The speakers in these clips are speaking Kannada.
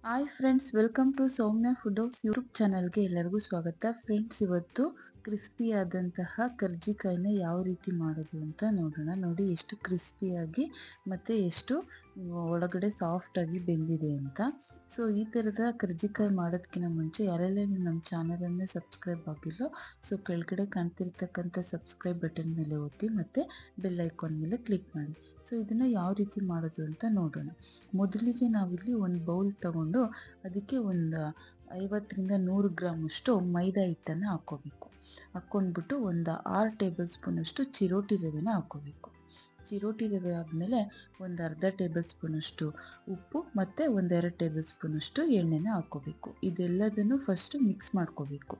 Hi friends, welcome to Soumya food house YouTube ಚಾನಲ್ಗೆ ಎಲ್ಲರಿಗೂ ಸ್ವಾಗತ. ಫ್ರೆಂಡ್ಸ್, ಇವತ್ತು ಕ್ರಿಸ್ಪಿ ಆದಂತಹ ಕರ್ಜಿಕಾಯಿನ ಯಾವ ರೀತಿ ಮಾಡೋದು ಅಂತ ನೋಡೋಣ. ನೋಡಿ ಎಷ್ಟು ಕ್ರಿಸ್ಪಿಯಾಗಿ ಮತ್ತು ಎಷ್ಟು ಒಳಗಡೆ ಸಾಫ್ಟಾಗಿ ಬೆಂದಿದೆ ಅಂತ. ಸೊ ಈ ಥರದ ಕರ್ಜಿಕಾಯಿ ಮಾಡೋದಕ್ಕಿಂತ ಮುಂಚೆ ಯಾರೆಲ್ಲ ನಮ್ಮ ಚಾನಲನ್ನು ಸಬ್ಸ್ಕ್ರೈಬ್ ಆಗಿಲ್ಲೋ, ಸೊ ಕೆಳಗಡೆ ಕಾಣ್ತಿರ್ತಕ್ಕಂಥ ಸಬ್ಸ್ಕ್ರೈಬ್ ಬಟನ್ ಮೇಲೆ ಒತ್ತಿ ಮತ್ತು ಬೆಲ್ ಐಕಾನ್ ಮೇಲೆ ಕ್ಲಿಕ್ ಮಾಡಿ. ಸೊ ಇದನ್ನು ಯಾವ ರೀತಿ ಮಾಡೋದು ಅಂತ ನೋಡೋಣ. ಮೊದಲಿಗೆ ನಾವಿಲ್ಲಿ ಒಂದು ಬೌಲ್ ತಗೊಂಡು ಅದಕ್ಕೆ ಒಂದು 50-100 ಗ್ರಾಮ್ ಅಷ್ಟು ಮೈದಾ ಹಿಟ್ಟನ್ನು ಹಾಕ್ಕೊಂಡ್ಬಿಟ್ಟು ಒಂದು 6 ಟೇಬಲ್ ಸ್ಪೂನ್ ಅಷ್ಟು ಚಿರೋಟಿ ರವೆನ ಹಾಕ್ಕೋಬೇಕು. ಚಿರೋಟಿ ರವೆ ಆದಮೇಲೆ ಒಂದು ಅರ್ಧ ಟೇಬಲ್ ಸ್ಪೂನ್ ಅಷ್ಟು ಉಪ್ಪು ಮತ್ತು 1-2 ಟೇಬಲ್ ಸ್ಪೂನ್ ಅಷ್ಟು ಎಣ್ಣೆನ ಹಾಕ್ಕೋಬೇಕು. ಇದೆಲ್ಲದನ್ನು ಫಸ್ಟು ಮಿಕ್ಸ್ ಮಾಡ್ಕೋಬೇಕು.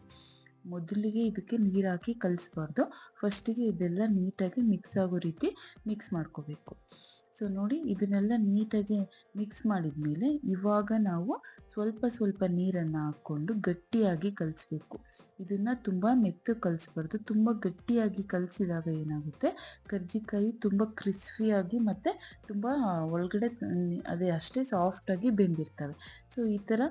ಮೊದಲಿಗೆ ಇದಕ್ಕೆ ನೀರು ಹಾಕಿ ಕಲಿಸ್ಬಾರ್ದು. ಫಸ್ಟಿಗೆ ಇದೆಲ್ಲ ನೀಟಾಗಿ ಮಿಕ್ಸ್ ಆಗೋ ರೀತಿ ಮಿಕ್ಸ್ ಮಾಡ್ಕೋಬೇಕು. ಸೊ ನೋಡಿ, ಇದನ್ನೆಲ್ಲ ನೀಟಾಗಿ ಮಿಕ್ಸ್ ಮಾಡಿದ ಮೇಲೆ ಇವಾಗ ನಾವು ಸ್ವಲ್ಪ ನೀರನ್ನು ಹಾಕ್ಕೊಂಡು ಗಟ್ಟಿಯಾಗಿ ಕಲಿಸ್ಬೇಕು. ಇದನ್ನು ತುಂಬ ಮೆತ್ತಗೆ ಕಲಿಸ್ಬಾರ್ದು. ತುಂಬ ಗಟ್ಟಿಯಾಗಿ ಕಲಿಸಿದಾಗ ಏನಾಗುತ್ತೆ, ಕರ್ಜಿಕಾಯಿ ತುಂಬ ಕ್ರಿಸ್ಪಿಯಾಗಿ ಮತ್ತು ತುಂಬ ಒಳಗಡೆ ಅದೇ ಅಷ್ಟೇ ಸಾಫ್ಟಾಗಿ ಬೆಂದಿರ್ತವೆ. ಸೊ ಈ ಥರ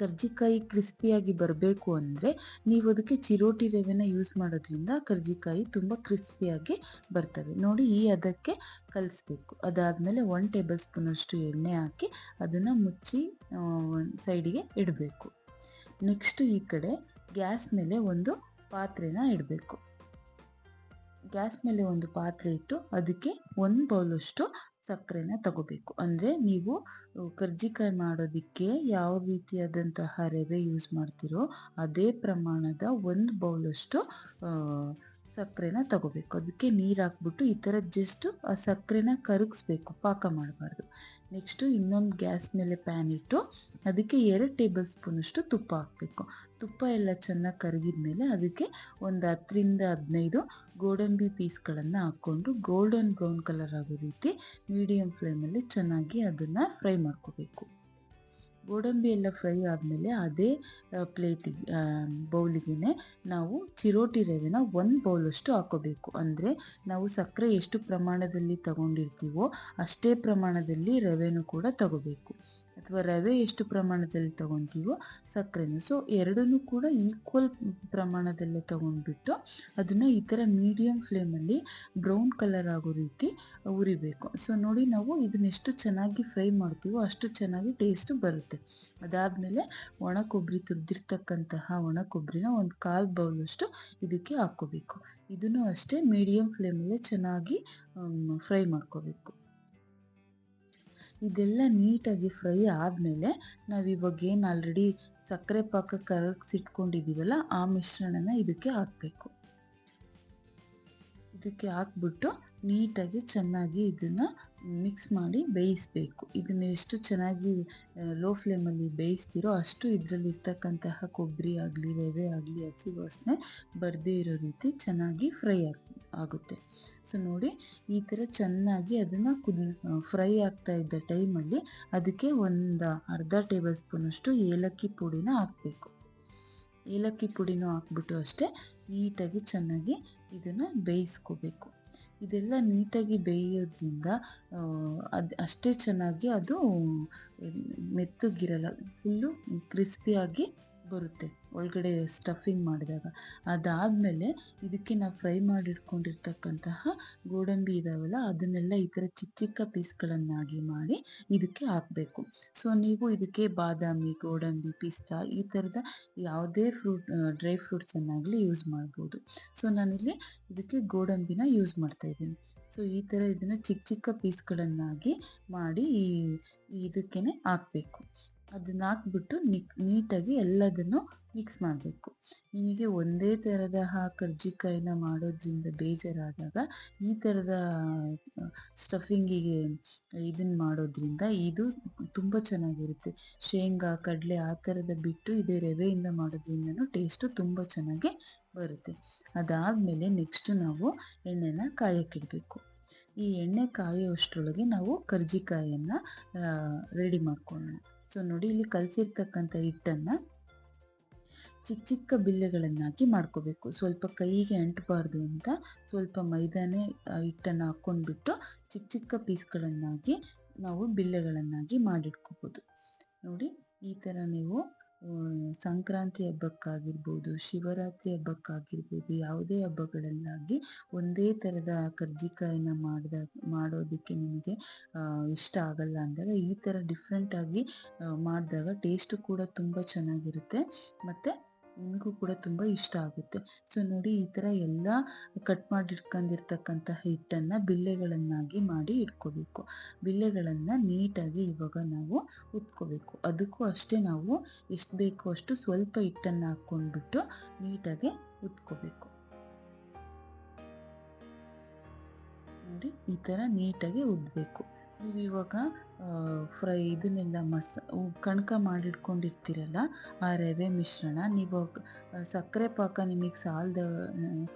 ಕರ್ಜಿಕಾಯಿ ಕ್ರಿಸ್ಪಿಯಾಗಿ ಬರಬೇಕು ಅಂದರೆ ನೀವು ಅದಕ್ಕೆ ಚಿರೋಟಿ ರವೆನ ಯೂಸ್ ಮಾಡೋದ್ರಿಂದ ಕರ್ಜಿಕಾಯಿ ತುಂಬ ಕ್ರಿಸ್ಪಿಯಾಗಿ ಬರ್ತವೆ. ನೋಡಿ, ಈ ಅದಕ್ಕೆ ಕಲಿಸ್ಬೇಕು. ಅದಾದಮೇಲೆ 1 ಟೇಬಲ್ ಸ್ಪೂನ್ ಅಷ್ಟು ಎಣ್ಣೆ ಹಾಕಿ ಅದನ್ನು ಮುಚ್ಚಿ ಸೈಡಿಗೆ ಇಡಬೇಕು. ನೆಕ್ಸ್ಟು ಈ ಕಡೆ ಗ್ಯಾಸ್ ಮೇಲೆ ಒಂದು ಪಾತ್ರೆನ ಇಡಬೇಕು. ಗ್ಯಾಸ್ ಮೇಲೆ ಒಂದು ಪಾತ್ರೆ ಇಟ್ಟು ಅದಕ್ಕೆ 1 ಬೌಲಷ್ಟು ಸಕ್ಕರೆನ ತಗೋಬೇಕು. ಅಂದರೆ ನೀವು ಕರ್ಜಿಕಾಯಿ ಮಾಡೋದಕ್ಕೆ ಯಾವ ರೀತಿಯಾದಂತಹ ರವೆ ಯೂಸ್ ಮಾಡ್ತೀರೋ ಅದೇ ಪ್ರಮಾಣದ 1 ಬೌಲಷ್ಟು ಸಕ್ಕರೆನ ತಗೋಬೇಕು. ಅದಕ್ಕೆ ನೀರು ಹಾಕ್ಬಿಟ್ಟು ಈ ಥರ ಜಸ್ಟ್ ಆ ಸಕ್ಕರೆನ ಕರಗಿಸ್ಬೇಕು, ಪಾಕ ಮಾಡಬಾರ್ದು. ನೆಕ್ಸ್ಟು ಇನ್ನೊಂದು ಗ್ಯಾಸ್ ಮೇಲೆ ಪ್ಯಾನ್ ಇಟ್ಟು ಅದಕ್ಕೆ 2 ಟೇಬಲ್ ಸ್ಪೂನಷ್ಟು ತುಪ್ಪ ಹಾಕಬೇಕು. ತುಪ್ಪ ಎಲ್ಲ ಚೆನ್ನಾಗಿ ಕರಗಿದ ಮೇಲೆ ಅದಕ್ಕೆ ಒಂದು 10-15 ಗೋಡಂಬಿ ಪೀಸ್ಗಳನ್ನು ಹಾಕ್ಕೊಂಡು ಗೋಲ್ಡನ್ ಬ್ರೌನ್ ಕಲರ್ ಆಗೋ ರೀತಿ ಮೀಡಿಯಮ್ ಫ್ಲೇಮಲ್ಲಿ ಚೆನ್ನಾಗಿ ಅದನ್ನು ಫ್ರೈ ಮಾಡ್ಕೋಬೇಕು. ಗೋಡಂಬಿ ಎಲ್ಲ ಫ್ರೈ ಆದಮೇಲೆ ಅದೇ ಬೌಲಿಗೆ ನಾವು ಚಿರೋಟಿ ರವೆನ 1 ಬೌಲಷ್ಟು ಹಾಕೋಬೇಕು. ಅಂದರೆ ನಾವು ಸಕ್ಕರೆ ಎಷ್ಟು ಪ್ರಮಾಣದಲ್ಲಿ ತಗೊಂಡಿರ್ತೀವೋ ಅಷ್ಟೇ ಪ್ರಮಾಣದಲ್ಲಿ ರವೆನೂ ಕೂಡ ತಗೋಬೇಕು, ಅಥವಾ ರವೆ ಎಷ್ಟು ಪ್ರಮಾಣದಲ್ಲಿ ತಗೊತೀವೋ ಸಕ್ಕರೆನೂ. ಸೊ ಎರಡನ್ನೂ ಕೂಡ ಈಕ್ವಲ್ ಪ್ರಮಾಣದಲ್ಲೇ ತಗೊಂಡ್ಬಿಟ್ಟು ಅದನ್ನು ಈ ಥರ ಮೀಡಿಯಮ್ ಫ್ಲೇಮಲ್ಲಿ ಬ್ರೌನ್ ಕಲರ್ ಆಗೋ ರೀತಿ ಉರಿಬೇಕು. ಸೊ ನೋಡಿ, ನಾವು ಇದನ್ನೆಷ್ಟು ಚೆನ್ನಾಗಿ ಫ್ರೈ ಮಾಡ್ತೀವೋ ಅಷ್ಟು ಚೆನ್ನಾಗಿ ಟೇಸ್ಟು ಬರುತ್ತೆ. ಅದಾದಮೇಲೆ ಒಣ ಕೊಬ್ಬರಿ, ತುರಿದಿರ್ತಕ್ಕಂತಹ ಒಣ ಕೊಬ್ಬರಿನ ಒಂದು 1/4 ಬೌಲಷ್ಟು ಇದಕ್ಕೆ ಹಾಕ್ಕೋಬೇಕು. ಇದನ್ನು ಅಷ್ಟೇ ಮೀಡಿಯಮ್ ಫ್ಲೇಮಲ್ಲೇ ಚೆನ್ನಾಗಿ ಫ್ರೈ ಮಾಡ್ಕೋಬೇಕು. ಇದೆಲ್ಲ ನೀಟಾಗಿ ಫ್ರೈ ಆದಮೇಲೆ ನಾವಿವಾಗ ಏನು ಆಲ್ರೆಡಿ ಸಕ್ಕರೆ ಪಾಕ ಕರಗಿಸಿಟ್ಕೊಂಡಿದ್ದೀವಲ್ಲ ಆ ಮಿಶ್ರಣನ ಇದಕ್ಕೆ ಹಾಕಬೇಕು. ಇದಕ್ಕೆ ಹಾಕ್ಬಿಟ್ಟು ನೀಟಾಗಿ ಚೆನ್ನಾಗಿ ಇದನ್ನು ಮಿಕ್ಸ್ ಮಾಡಿ ಬೇಯಿಸಬೇಕು. ಇದನ್ನು ಎಷ್ಟು ಚೆನ್ನಾಗಿ ಲೋ ಫ್ಲೇಮಲ್ಲಿ ಬೇಯಿಸ್ತೀರೋ ಅಷ್ಟು ಇದರಲ್ಲಿರ್ತಕ್ಕಂತಹ ಕೊಬ್ಬರಿ ಆಗಲಿ ರವೆ ಆಗಲಿ ಹಸಿ ವಾಸನೆ ಬರದೇ ಇರೋ ರೀತಿ ಚೆನ್ನಾಗಿ ಫ್ರೈ ಆಗುತ್ತೆ. ಸೊ ನೋಡಿ, ಈ ಥರ ಚೆನ್ನಾಗಿ ಅದನ್ನು ಫ್ರೈ ಆಗ್ತಾ ಇದ್ದ ಟೈಮಲ್ಲಿ ಅದಕ್ಕೆ ಒಂದು ಅರ್ಧ ಟೇಬಲ್ ಸ್ಪೂನಷ್ಟು ಏಲಕ್ಕಿ ಪುಡಿನ ಹಾಕಬೇಕು. ಏಲಕ್ಕಿ ಪುಡಿನೂ ಹಾಕ್ಬಿಟ್ಟು ಅಷ್ಟೇ ನೀಟಾಗಿ ಚೆನ್ನಾಗಿ ಇದನ್ನು ಬೇಯಿಸ್ಕೋಬೇಕು. ಇದೆಲ್ಲ ನೀಟಾಗಿ ಬೇಯೋದ್ರಿಂದ ಅಷ್ಟೇ ಚೆನ್ನಾಗಿ ಅದು ಮೆತ್ತಗಿರಲ್ಲ, ಫುಲ್ಲು ಕ್ರಿಸ್ಪಿಯಾಗಿ ಬರುತ್ತೆ ಒಳಗಡೆ ಸ್ಟಫಿಂಗ್ ಮಾಡಿದಾಗ. ಅದಾದಮೇಲೆ ಇದಕ್ಕೆ ನಾವು ಫ್ರೈ ಮಾಡಿಟ್ಕೊಂಡಿರ್ತಕ್ಕಂತಹ ಗೋಡಂಬಿ ಇದಾವಲ್ಲ ಅದನ್ನೆಲ್ಲ ಈ ಥರ ಚಿಕ್ಕ ಪೀಸ್ಗಳನ್ನಾಗಿ ಮಾಡಿ ಇದಕ್ಕೆ ಹಾಕಬೇಕು. ಸೊ ನೀವು ಇದಕ್ಕೆ ಬಾದಾಮಿ, ಗೋಡಂಬಿ, ಪಿಸ್ತಾ ಈ ಥರದ ಯಾವುದೇ ಡ್ರೈ ಫ್ರೂಟ್ಸನ್ನಾಗಲಿ ಯೂಸ್ ಮಾಡ್ಬೋದು. ಸೊ ನಾನಿಲ್ಲಿ ಇದಕ್ಕೆ ಗೋಡಂಬಿನ ಯೂಸ್ ಮಾಡ್ತಾಯಿದ್ದೀನಿ. ಸೊ ಈ ಥರ ಇದನ್ನು ಚಿಕ್ಕ ಪೀಸ್ಗಳನ್ನಾಗಿ ಮಾಡಿ ಇದಕ್ಕೆ ಹಾಕಬೇಕು. ಅದನ್ನು ಹಾಕ್ಬಿಟ್ಟು ನೀಟಾಗಿ ಎಲ್ಲದನ್ನು ಮಿಕ್ಸ್ ಮಾಡಬೇಕು. ನಿಮಗೆ ಒಂದೇ ಥರದ ಕರ್ಜಿಕಾಯಿನ ಮಾಡೋದ್ರಿಂದ ಬೇಜಾರಾದಾಗ ಈ ಥರದ ಸ್ಟಫಿಂಗಿಗೆ ಇದನ್ನು ಮಾಡೋದ್ರಿಂದ ಇದು ತುಂಬ ಚೆನ್ನಾಗಿರುತ್ತೆ. ಶೇಂಗಾ, ಕಡಲೆ ಆ ಥರದ ಬಿಟ್ಟು ಇದೇ ರವೆಯಿಂದ ಮಾಡೋದ್ರಿಂದನೂ ಟೇಸ್ಟು ತುಂಬ ಚೆನ್ನಾಗಿ ಬರುತ್ತೆ. ಅದಾದಮೇಲೆ ನೆಕ್ಸ್ಟು ನಾವು ಎಣ್ಣೆನ ಕಾಯಕ್ಕಿಡಬೇಕು. ಈ ಎಣ್ಣೆ ಕಾಯೋಷ್ಟರೊಳಗೆ ನಾವು ಕರ್ಜಿಕಾಯನ್ನು ರೆಡಿ ಮಾಡ್ಕೊಳ್ಳೋಣ. ಸೊ ನೋಡಿ, ಇಲ್ಲಿ ಕಲಸಿರ್ತಕ್ಕಂಥ ಹಿಟ್ಟನ್ನು ಚಿಕ್ಕ ಬಿಲ್ಲೆಗಳನ್ನಾಗಿ ಮಾಡ್ಕೋಬೇಕು. ಸ್ವಲ್ಪ ಕೈಗೆ ಅಂಟಬಾರ್ದು ಅಂತ ಸ್ವಲ್ಪ ಮೈದಾನೆ ಹಿಟ್ಟನ್ನು ಹಾಕ್ಕೊಂಡ್ಬಿಟ್ಟು ಚಿಕ್ಕ ಪೀಸ್ಗಳನ್ನಾಗಿ ನಾವು ಬಿಲ್ಲೆಗಳನ್ನಾಗಿ ಮಾಡಿಟ್ಕೋಬೋದು. ನೋಡಿ ಈ ಥರ ನೀವು ಸಂಕ್ರಾಂತಿ ಹಬ್ಬಕ್ಕಾಗಿರ್ಬೋದು, ಶಿವರಾತ್ರಿ ಹಬ್ಬಕ್ಕಾಗಿರ್ಬೋದು, ಯಾವುದೇ ಹಬ್ಬಗಳಲ್ಲಾಗಿ ಒಂದೇ ಥರದ ಕರ್ಜಿಕಾಯಿನ ಮಾಡೋದಕ್ಕೆ ನಿಮಗೆ ಇಷ್ಟ ಆಗಲ್ಲ ಅಂದಾಗ ಈ ಥರ ಡಿಫ್ರೆಂಟಾಗಿ ಮಾಡಿದಾಗ ಟೇಸ್ಟು ಕೂಡ ತುಂಬ ಚೆನ್ನಾಗಿರುತ್ತೆ ಮತ್ತು ನಿಮಗೂ ಕೂಡ ತುಂಬ ಇಷ್ಟ ಆಗುತ್ತೆ. ಸೊ ನೋಡಿ ಈ ಥರ ಎಲ್ಲ ಕಟ್ ಮಾಡಿಟ್ಕೊಂಡಿರ್ತಕ್ಕಂತಹ ಹಿಟ್ಟನ್ನು ಬಿಲ್ಲೆಗಳನ್ನಾಗಿ ಮಾಡಿ ಇಟ್ಕೋಬೇಕು. ಬಿಲ್ಲೆಗಳನ್ನು ನೀಟಾಗಿ ಇವಾಗ ನಾವು ಉತ್ಕೋಬೇಕು. ಅದಕ್ಕೂ ಅಷ್ಟೇ ನಾವು ಎಷ್ಟು ಬೇಕೋ ಅಷ್ಟು ಸ್ವಲ್ಪ ಹಿಟ್ಟನ್ನು ಹಾಕ್ಕೊಂಡ್ಬಿಟ್ಟು ನೀಟಾಗಿ ಉತ್ಕೋಬೇಕು. ನೋಡಿ ಈ ಥರ ನೀಟಾಗಿ ಉದ್ದಬೇಕು. ನೀವು ಇವಾಗ ಇದನ್ನೆಲ್ಲ ಕಣಕ ಮಾಡಿಟ್ಕೊಂಡಿರ್ತೀರಲ್ಲ ಆ ರವೆ ಮಿಶ್ರಣ, ನೀವು ಸಕ್ಕರೆ ಪಾಕ ನಿಮಗೆ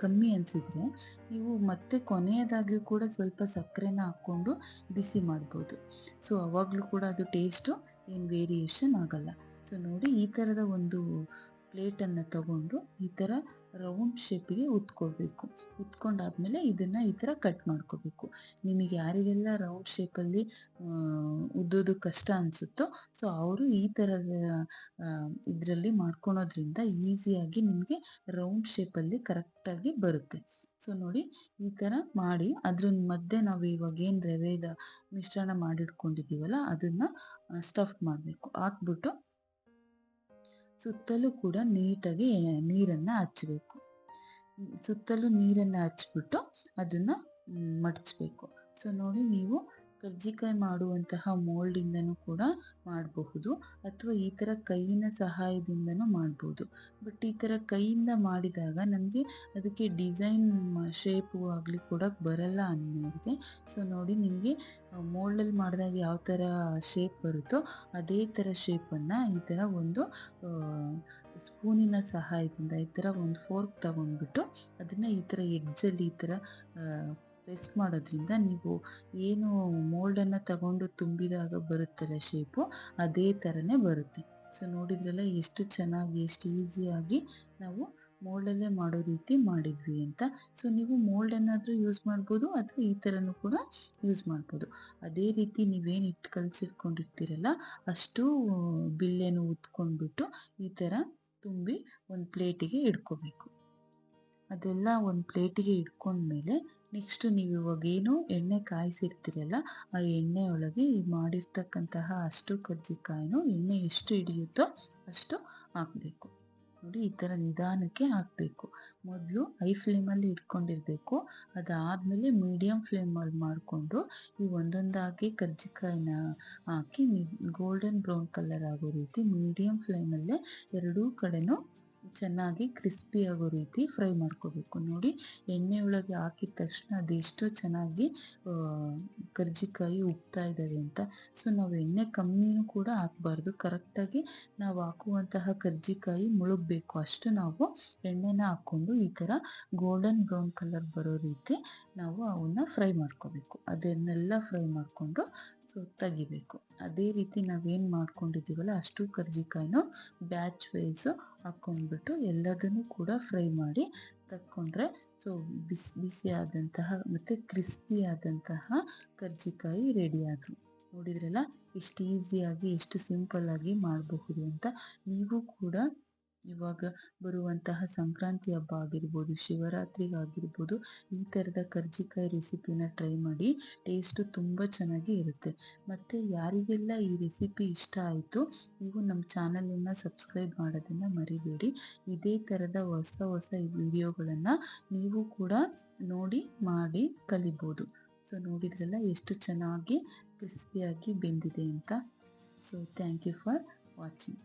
ಕಮ್ಮಿ ಅನಿಸಿದರೆ ನೀವು ಮತ್ತೆ ಕೊನೆಯದಾಗಿಯೂ ಕೂಡ ಸ್ವಲ್ಪ ಸಕ್ಕರೆನ ಹಾಕ್ಕೊಂಡು ಬಿಸಿ ಮಾಡ್ಬೋದು. ಸೊ ಅವಾಗಲೂ ಕೂಡ ಅದು ಟೇಸ್ಟು ಏನು ವೇರಿಯೇಷನ್ ಆಗಲ್ಲ. ಸೊ ನೋಡಿ ಈ ಥರದ ಒಂದು ಪ್ಲೇಟನ್ನು ತಗೊಂಡು ಈ ಥರ ರೌಂಡ್ ಶೇಪಿಗೆ ಉತ್ಕೊಳ್ಬೇಕು. ಉತ್ಕೊಂಡಾದ್ಮೇಲೆ ಇದನ್ನು ಈ ಥರ ಕಟ್ ಮಾಡ್ಕೋಬೇಕು. ನಿಮಗೆ ಯಾರಿಗೆಲ್ಲ ರೌಂಡ್ ಶೇಪಲ್ಲಿ ಉದ್ದೋದು ಕಷ್ಟ ಅನಿಸುತ್ತೋ ಸೊ ಅವರು ಈ ಥರದ ಇದರಲ್ಲಿ ಮಾಡ್ಕೊಳೋದ್ರಿಂದ ಈಸಿಯಾಗಿ ನಿಮಗೆ ರೌಂಡ್ ಶೇಪಲ್ಲಿ ಕರೆಕ್ಟಾಗಿ ಬರುತ್ತೆ. ಸೊ ನೋಡಿ ಈ ಥರ ಮಾಡಿ ಅದ್ರ ಮಧ್ಯೆ ನಾವು ಇವಾಗ ಏನು ರವೆದ ಮಿಶ್ರಣ ಮಾಡಿಟ್ಕೊಂಡಿದ್ದೀವಲ್ಲ ಅದನ್ನು ಸ್ಟಫ್ ಮಾಡಬೇಕು. ಹಾಕ್ಬಿಟ್ಟು ಸುತ್ತಲೂ ಕೂಡ ನೀಟಾಗಿ ನೀರನ್ನು ಹಚ್ಚಬೇಕು. ಸುತ್ತಲೂ ನೀರನ್ನು ಹಚ್ಬಿಟ್ಟು ಅದನ್ನು ಮಡಚಬೇಕು. ಸೊ ನೋಡಿ ನೀವು ಕರ್ಜಿಕಾಯಿ ಮಾಡುವಂತಹ ಮೋಲ್ಡಿಂದನೂ ಕೂಡ ಮಾಡಬಹುದು ಅಥವಾ ಈ ಥರ ಕೈಯಿನ ಸಹಾಯದಿಂದನೂ ಮಾಡ್ಬೋದು. ಬಟ್ ಈ ಥರ ಕೈಯಿಂದ ಮಾಡಿದಾಗ ನಮಗೆ ಅದಕ್ಕೆ ಡಿಸೈನ್ ಶೇಪು ಆಗಲಿ ಕೊಡೋಕ್ಕೆ ಬರಲ್ಲ ಅನ್ನೋರಿಗೆ ಸೊ ನೋಡಿ ನಿಮಗೆ ಮೋಲ್ಡಲ್ಲಿ ಮಾಡಿದಾಗ ಯಾವ ಥರ ಶೇಪ್ ಬರುತ್ತೋ ಅದೇ ಥರ ಶೇಪನ್ನು ಈ ಥರ ಒಂದು ಸ್ಪೂನಿನ ಸಹಾಯದಿಂದ ಈ ಥರ ಒಂದು ಫೋರ್ಕ್ ತಗೊಂಡ್ಬಿಟ್ಟು ಅದನ್ನು ಈ ಥರ ಎಡ್ಜಲ್ಲಿ ಈ ಥರ ಪ್ರೆಸ್ ಮಾಡೋದ್ರಿಂದ ನೀವು ಏನು ಮೋಲ್ಡನ್ನು ತಗೊಂಡು ತುಂಬಿದಾಗ ಬರುತ್ತಲ್ಲ ಶೇಪು ಅದೇ ಥರನೇ ಬರುತ್ತೆ. ಸೊ ನೋಡಿದ್ರಲ್ಲ ಎಷ್ಟು ಚೆನ್ನಾಗಿ ಎಷ್ಟು ಈಸಿಯಾಗಿ ನಾವು ಮೋಲ್ಡಲ್ಲೇ ಮಾಡೋ ರೀತಿ ಮಾಡಿದ್ವಿ ಅಂತ. ಸೊ ನೀವು ಮೋಲ್ಡನ್ನಾದರೂ ಯೂಸ್ ಮಾಡ್ಬೋದು ಅಥವಾ ಈ ಥರನೂ ಕೂಡ ಯೂಸ್ ಮಾಡ್ಬೋದು. ಅದೇ ರೀತಿ ನೀವೇನು ಹಿಟ್ಟು ಕಲಸಿಟ್ಕೊಂಡಿರ್ತೀರಲ್ಲ ಅಷ್ಟು ಬಿಲ್ಲೆನು ಉತ್ಕೊಂಡ್ಬಿಟ್ಟು ಈ ಥರ ತುಂಬಿ ಒಂದು ಪ್ಲೇಟಿಗೆ ಇಟ್ಕೋಬೇಕು. ಅದೆಲ್ಲ ಒಂದು ಪ್ಲೇಟಿಗೆ ಇಟ್ಕೊಂಡ್ಮೇಲೆ ನೆಕ್ಸ್ಟು ನೀವು ಇವಾಗೇನು ಎಣ್ಣೆ ಕಾಯಿಸಿರ್ತೀರಲ್ಲ ಆ ಎಣ್ಣೆ ಒಳಗೆ ಈ ಮಾಡಿರ್ತಕ್ಕಂತಹ ಅಷ್ಟು ಕರ್ಜಿಕಾಯಿನೂ ಎಣ್ಣೆ ಎಷ್ಟು ಹಿಡಿಯುತ್ತೋ ಅಷ್ಟು ಹಾಕಬೇಕು. ನೋಡಿ ಈ ಥರ ನಿಧಾನಕ್ಕೆ ಹಾಕಬೇಕು. ಮೊದಲು ಹೈ ಫ್ಲೇಮಲ್ಲಿ ಇಟ್ಕೊಂಡಿರಬೇಕು. ಅದಾದಮೇಲೆ ಮೀಡಿಯಮ್ ಫ್ಲೇಮಲ್ಲಿ ಮಾಡಿಕೊಂಡು ಈ ಒಂದೊಂದಾಗಿ ಕರ್ಜಿಕಾಯಿನ ಹಾಕಿ ಗೋಲ್ಡನ್ ಬ್ರೌನ್ ಕಲರ್ ಆಗೋ ರೀತಿ ಮೀಡಿಯಮ್ ಫ್ಲೇಮಲ್ಲೇ ಎರಡೂ ಕಡೆನೂ ಚೆನ್ನಾಗಿ ಕ್ರಿಸ್ಪಿ ಆಗೋ ರೀತಿ ಫ್ರೈ ಮಾಡ್ಕೋಬೇಕು. ನೋಡಿ ಎಣ್ಣೆ ಒಳಗೆ ಹಾಕಿದ ತಕ್ಷಣ ಅದೆಷ್ಟು ಚೆನ್ನಾಗಿ ಕರ್ಜಿಕಾಯಿ ಉಬ್ತಾ ಇದ್ದಾವೆ ಅಂತ. ಸೊ ನಾವು ಎಣ್ಣೆ ಕಮ್ಮಿನೂ ಕೂಡ ಹಾಕಬಾರ್ದು. ಕರೆಕ್ಟಾಗಿ ನಾವು ಹಾಕುವಂತಹ ಕರ್ಜಿಕಾಯಿ ಮುಳುಗಬೇಕು ಅಷ್ಟು ನಾವು ಎಣ್ಣೆನ ಹಾಕ್ಕೊಂಡು ಈ ಥರ ಗೋಲ್ಡನ್ ಬ್ರೌನ್ ಕಲರ್ ಬರೋ ರೀತಿ ನಾವು ಅವನ್ನ ಫ್ರೈ ಮಾಡ್ಕೋಬೇಕು. ಅದನ್ನೆಲ್ಲ ಫ್ರೈ ಮಾಡಿಕೊಂಡು ಸೊ ತೆಗಿಬೇಕು. ಅದೇ ರೀತಿ ನಾವೇನು ಮಾಡ್ಕೊಂಡಿದ್ದೀವಲ್ಲ ಅಷ್ಟು ಕರ್ಜಿಕಾಯಿನೂ ಬ್ಯಾಚ್ ವೈಸು ಹಾಕ್ಕೊಂಡ್ಬಿಟ್ಟು ಎಲ್ಲದನ್ನು ಕೂಡ ಫ್ರೈ ಮಾಡಿ ತಕ್ಕೊಂಡ್ರೆ ಸೊ ಬಿಸಿ ಆದಂತಹ ಮತ್ತು ಕ್ರಿಸ್ಪಿ ಆದಂತಹ ಕರ್ಜಿಕಾಯಿ ರೆಡಿ ಆದವು. ನೋಡಿದ್ರಲ್ಲ ಎಷ್ಟು ಈಸಿಯಾಗಿ ಎಷ್ಟು ಸಿಂಪಲ್ಲಾಗಿ ಮಾಡಬಹುದು ಅಂತ. ನೀವು ಕೂಡ ಇವಾಗ ಬರುವಂತಹ ಸಂಕ್ರಾಂತಿ ಹಬ್ಬ ಆಗಿರ್ಬೋದು, ಶಿವರಾತ್ರಿಗಾಗಿರ್ಬೋದು ಈ ಥರದ ಕರ್ಜಿಕಾಯಿ ರೆಸಿಪಿನ ಟ್ರೈ ಮಾಡಿ. ಟೇಸ್ಟು ತುಂಬ ಚೆನ್ನಾಗಿ ಇರುತ್ತೆ. ಮತ್ತು ಯಾರಿಗೆಲ್ಲ ಈ ರೆಸಿಪಿ ಇಷ್ಟ ಆಯಿತು ನೀವು ನಮ್ಮ ಚಾನಲನ್ನು ಸಬ್ಸ್ಕ್ರೈಬ್ ಮಾಡೋದನ್ನು ಮರಿಬೇಡಿ. ಇದೇ ಥರದ ಹೊಸ ಹೊಸ ವಿಡಿಯೋಗಳನ್ನು ನೀವು ಕೂಡ ನೋಡಿ ಮಾಡಿ ಕಲಿಬೋದು. ಸೊ ನೋಡಿದ್ರಲ್ಲ ಎಷ್ಟು ಚೆನ್ನಾಗಿ ಕ್ರಿಸ್ಪಿಯಾಗಿ ಬೆಂದಿದೆ ಅಂತ. So thank you for watching.